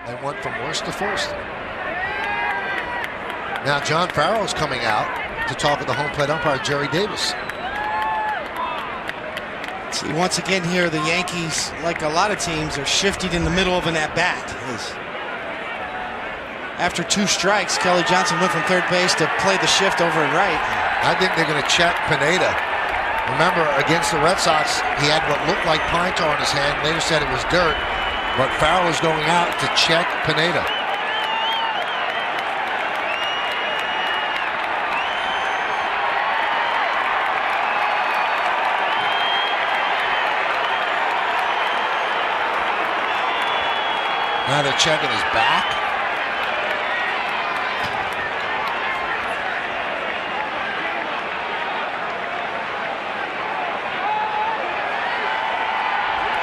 They went from worst to first. Now John Farrell's coming out to talk with the home plate umpire, Jerry Davis. See, once again here, the Yankees, like a lot of teams, are shifting in the middle of an at-bat. After 2 strikes, Kelly Johnson went from third base to play the shift over at right. I think they're going to check Pineda. Remember, against the Red Sox, he had what looked like pine tar in his hand. Later said it was dirt. But Farrell is going out to check Pineda. Now they're checking his back.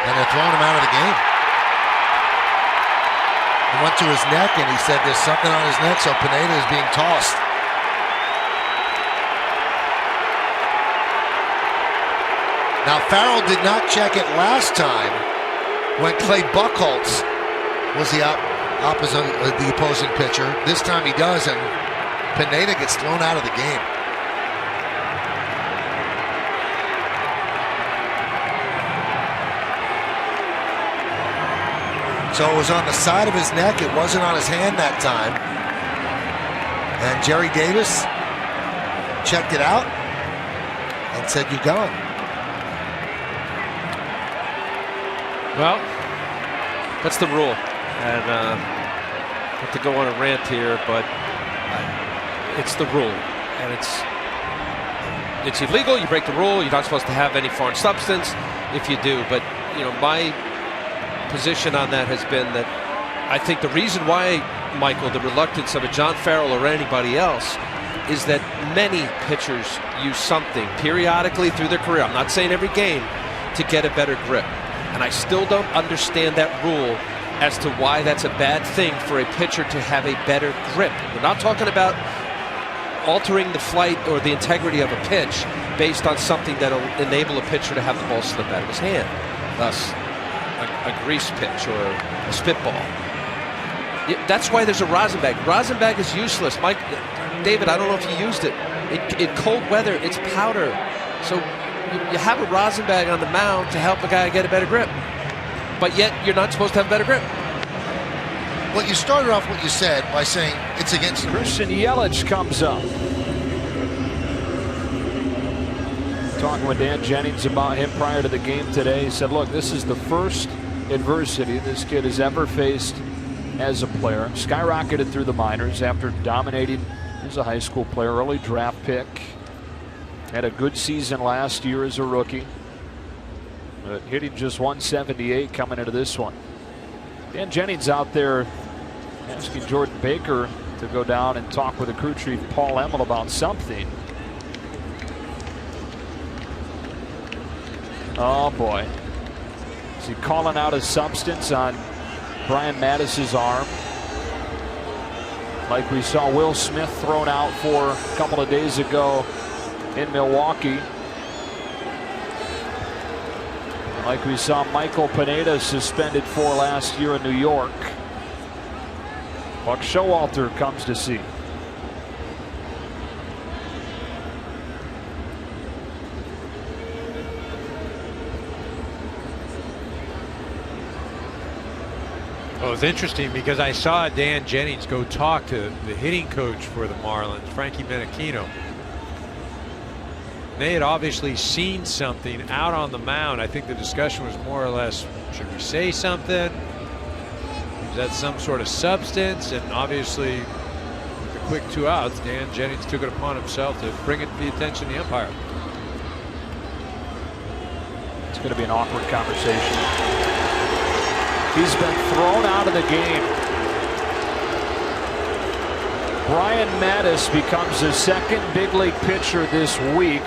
And they're throwing him out of the game. He went to his neck and he said there's something on his neck, so Pineda is being tossed. Now Farrell did not check it last time when Clay Buchholz was the opposing pitcher. This time he does, and Pineda gets thrown out of the game. So it was on the side of his neck. It wasn't on his hand that time. And Jerry Davis checked it out and said, "You're gone." Well, that's the rule. And not to go on a rant here, but it's the rule, and it's illegal. You break the rule. You're not supposed to have any foreign substance. If you do, but you know, my position on that has been that I think the reason why, Michael, the reluctance of a John Farrell or anybody else is that many pitchers use something periodically through their career. I'm not saying every game, to get a better grip, and I still don't understand that rule as to why that's a bad thing for a pitcher to have a better grip. We're not talking about altering the flight or the integrity of a pitch based on something that'll enable a pitcher to have the ball slip out of his hand, thus a grease pitch or a spitball. That's why there's a rosin bag. Rosin bag is useless. David, I don't know if you used it. In cold weather, it's powder. So you have a rosin bag on the mound to help a guy get a better grip. But yet, you're not supposed to have better grip. Well, you started off what you said by saying it's against the Christian Yelich comes up. Talking with Dan Jennings about him prior to the game today. He said, look, this is the first adversity this kid has ever faced as a player. Skyrocketed through the minors after dominating as a high school player, early draft pick. Had a good season last year as a rookie. But hitting just 178 coming into this one. Dan Jennings out there asking Jordan Baker to go down and talk with the crew chief Paul Emmel about something. Oh boy. Is he calling out his substance on Brian Mattis's arm? Like we saw Will Smith thrown out for a couple of days ago in Milwaukee. Like we saw Michael Pineda suspended for last year in New York. Buck Showalter comes to see. Well, it's interesting because I saw Dan Jennings go talk to the hitting coach for the Marlins, Frankie Menachino. They had obviously seen something out on the mound. I think the discussion was more or less, should we say something? Is that some sort of substance? And obviously, with the quick 2 outs, Dan Jennings took it upon himself to bring it to the attention of the umpire. It's going to be an awkward conversation. He's been thrown out of the game. Brian Mattis becomes the second big league pitcher this week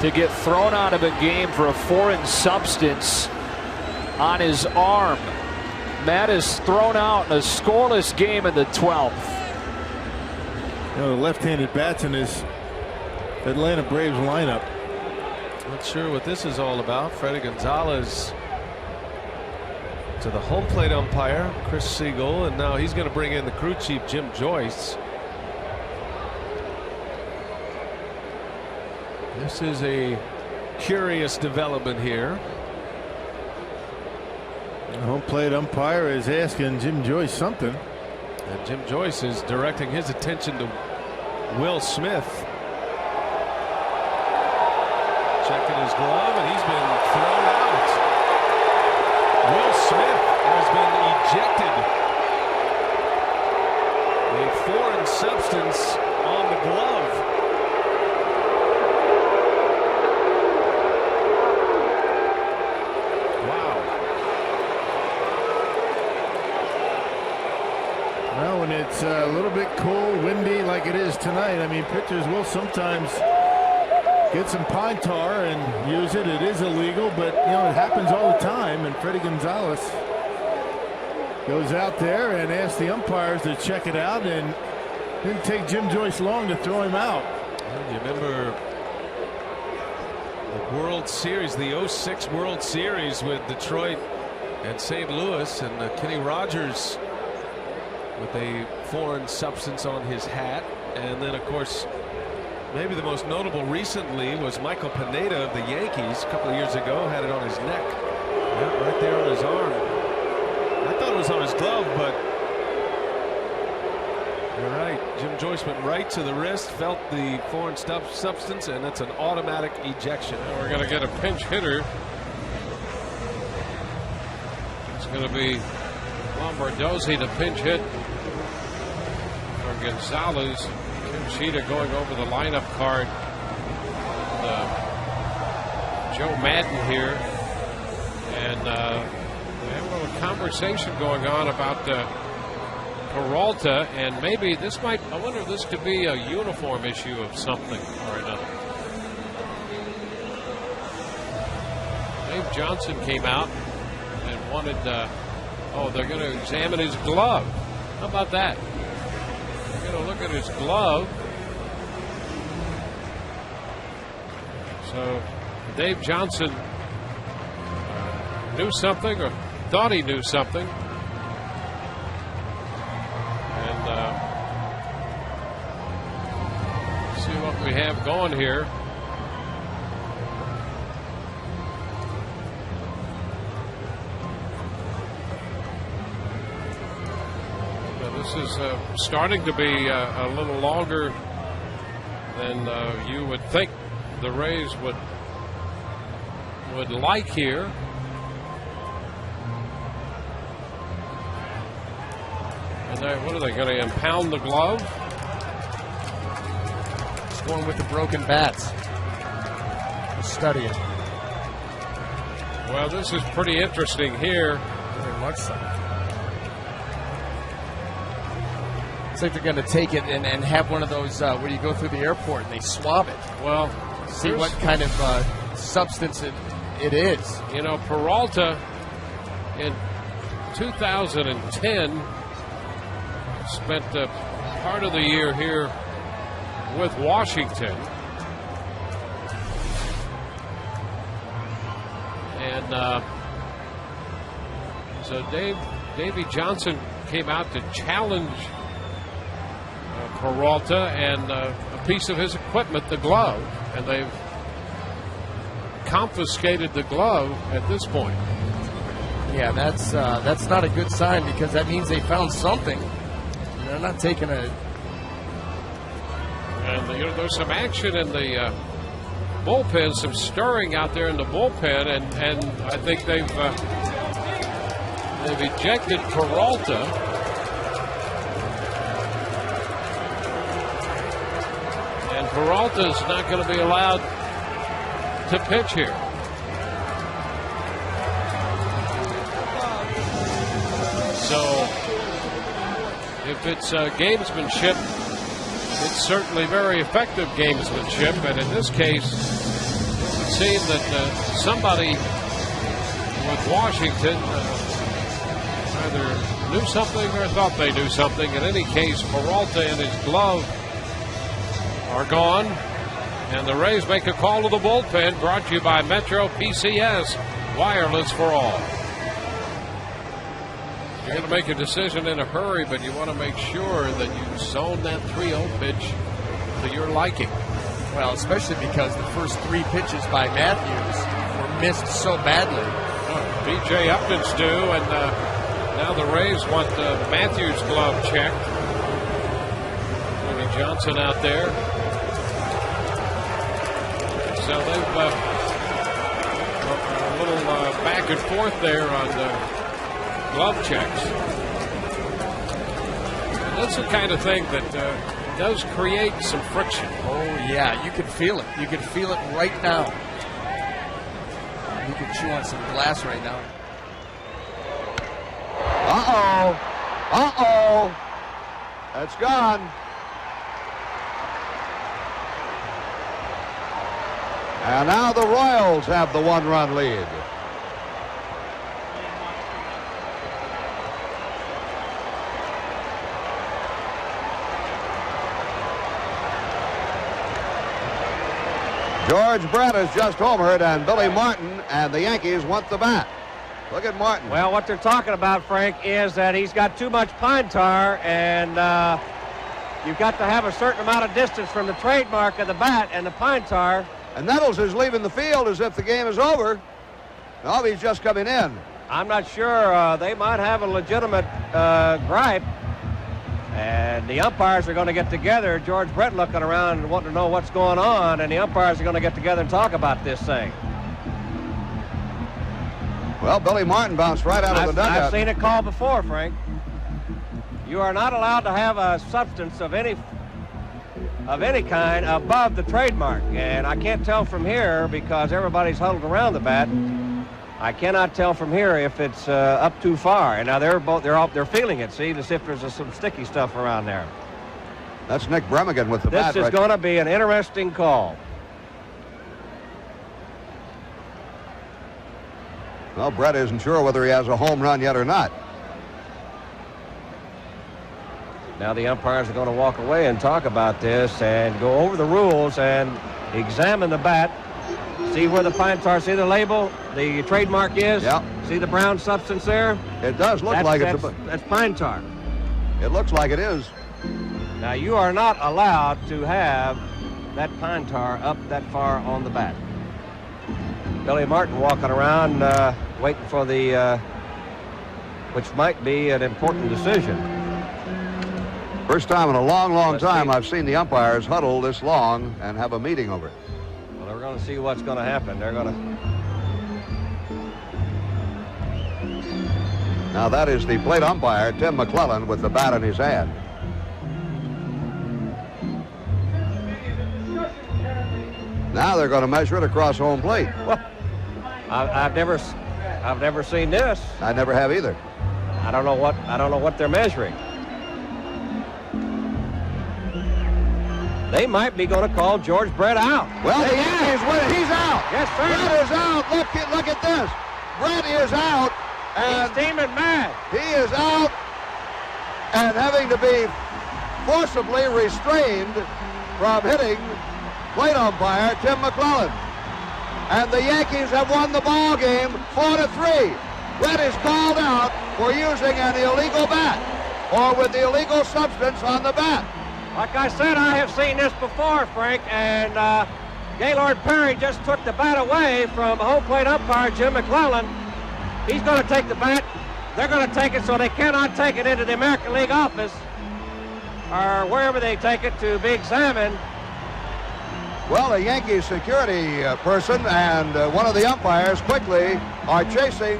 to get thrown out of a game for a foreign substance on his arm. Mattis thrown out in a scoreless game in the 12th. You know, the left-handed bats in his Atlanta Braves lineup. Not sure what this is all about. Freddy Gonzalez to the home plate umpire, Chris Siegel, and now he's going to bring in the crew chief, Jim Joyce. This is a curious development here. The home plate umpire is asking Jim Joyce something. And Jim Joyce is directing his attention to Will Smith. Checking his glove, and he's been thrown out. Will Smith has been ejected. A foreign substance on the glove. Well, when it's a little bit cool, windy like it is tonight, I mean, pitchers will sometimes get some pine tar and use it. It is illegal, but, you know, it happens all the time. And Freddie Gonzalez goes out there and asks the umpires to check it out, and it didn't take Jim Joyce long to throw him out. Well, you remember the World Series, the 06 World Series with Detroit and St. Louis, and Kenny Rogers with a foreign substance on his hat. And then, of course, maybe the most notable recently was Michael Pineda of the Yankees a couple of years ago, had it on his neck. Yeah, right there on his arm. I thought it was on his glove, but you're right. Jim Joyce went right to the wrist, felt the foreign substance, and that's an automatic ejection. Now we're going to get a pinch hitter. It's going to be Lombardozzi to pinch hit for Gonzalez. Tim Sheeta going over the lineup card. Joe Madden here. And we have a little conversation going on about Peralta, and maybe this might, I wonder if this could be a uniform issue of something or another. Dave Johnson came out and wanted, oh, they're going to examine his glove. How about that? They're going to look at his glove. So Dave Johnson knew something, or thought he knew something. And see what we have going here. This is starting to be a little longer than you would think the Rays would like here. And what are they going to impound the glove? It's going with the broken bats. Study it. Well, this is pretty interesting here. Very much so. It's like they're going to take it and have one of those where you go through the airport and they swab it. Well, see what kind of substance it is. You know, Peralta in 2010 spent part of the year here with Washington. And so Davey Johnson came out to challenge Peralta and a piece of his equipment, the glove, and they've confiscated the glove at this point. Yeah, that's not a good sign, because that means they found something. They're not taking a. And you know, there's some action in the bullpen, some stirring out there in the bullpen, and I think they've ejected Peralta. And Peralta's not going to be allowed to pitch here. So if it's gamesmanship, it's certainly very effective gamesmanship. And in this case, it would seem that somebody with Washington either knew something or thought they knew something. In any case, Peralta and his glove are gone. And the Rays make a call to the bullpen, brought to you by Metro PCS, wireless for all. You're going to make a decision in a hurry, but you want to make sure that you zone that 3-0 pitch to your liking. Well, especially because the first 3 pitches by Matthews were missed so badly. B.J. Upton's due, and now the Rays want Matthews' glove checked. Jimmy Johnson out there. So they've a little back and forth there on glove checks. And that's the kind of thing that does create some friction. Oh, yeah, you can feel it. You can feel it right now. You can chew on some glass right now. Uh-oh. Uh-oh. That's gone. And now the Royals have the 1-run lead. George Brett has just homered, and Billy Martin and the Yankees want the bat. Look at Martin. Well, what they're talking about, Frank, is that he's got too much pine tar, and you've got to have a certain amount of distance from the trademark of the bat and the pine tar. And Nettles is leaving the field as if the game is over. No, he's just coming in. I'm not sure. They might have a legitimate gripe. And the umpires are going to get together. George Brett looking around and wanting to know what's going on. And the umpires are going to get together and talk about this thing. Well, Billy Martin bounced right out of the dugout. I've seen it called before, Frank. You are not allowed to have a substance of any kind above the trademark. And I can't tell from here because everybody's huddled around the bat. I cannot tell from here if it's up too far. And now they're feeling it. See, to see if there's some sticky stuff around there. That's Nick Bremigan with the bat. This is going to be an interesting call. Well, Brett isn't sure whether he has a home run yet or not. Now the umpires are going to walk away and talk about this and go over the rules and examine the bat. See where the pine tar, see the label, the trademark is? Yeah. See the brown substance there? It does look like it's that's pine tar. It looks like it is. Now you are not allowed to have that pine tar up that far on the bat. Billy Martin walking around waiting for the, which might be an important decision. First time in a long time I've seen the umpires huddle this long and have a meeting over it. Well, we're going to see what's going to happen. They're going to... Now that is the plate umpire, Tim McClellan, with the bat in his hand. Now they're going to measure it across home plate. Well, I've never seen this. I never have either. I don't know what they're measuring. They might be going to call George Brett out. Well, the Yankees win. He's out. Yes, sir. Brett is out. Look at this. Brett is out. And he's steaming mad. He is out and having to be forcibly restrained from hitting plate umpire Tim McClellan. And the Yankees have won the ball game 4-3. Brett is called out for using an illegal bat or with the illegal substance on the bat. Like I said, I have seen this before, Frank, and Gaylord Perry just took the bat away from home plate umpire Jim McClellan. He's going to take the bat. They're going to take it so they cannot take it into the American League office or wherever they take it to be examined. Well, a Yankees security person and one of the umpires quickly are chasing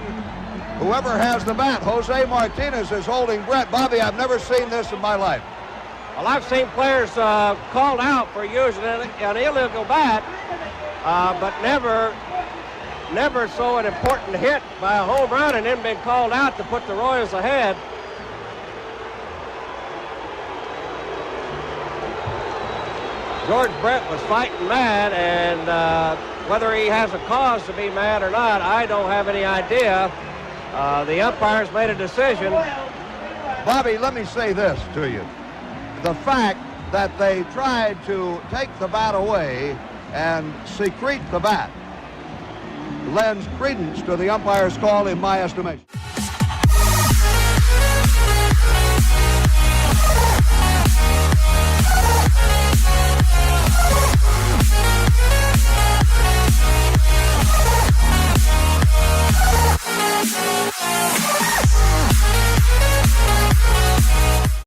whoever has the bat. Jose Martinez is holding Brett. Bobby, I've never seen this in my life. Well, I've seen players called out for using an illegal bat, but never so an important hit by a home run and then been called out to put the Royals ahead. George Brett was fighting mad, and whether he has a cause to be mad or not, I don't have any idea. The umpires made a decision. Bobby, let me say this to you. The fact that they tried to take the bat away and secrete the bat lends credence to the umpire's call in my estimation.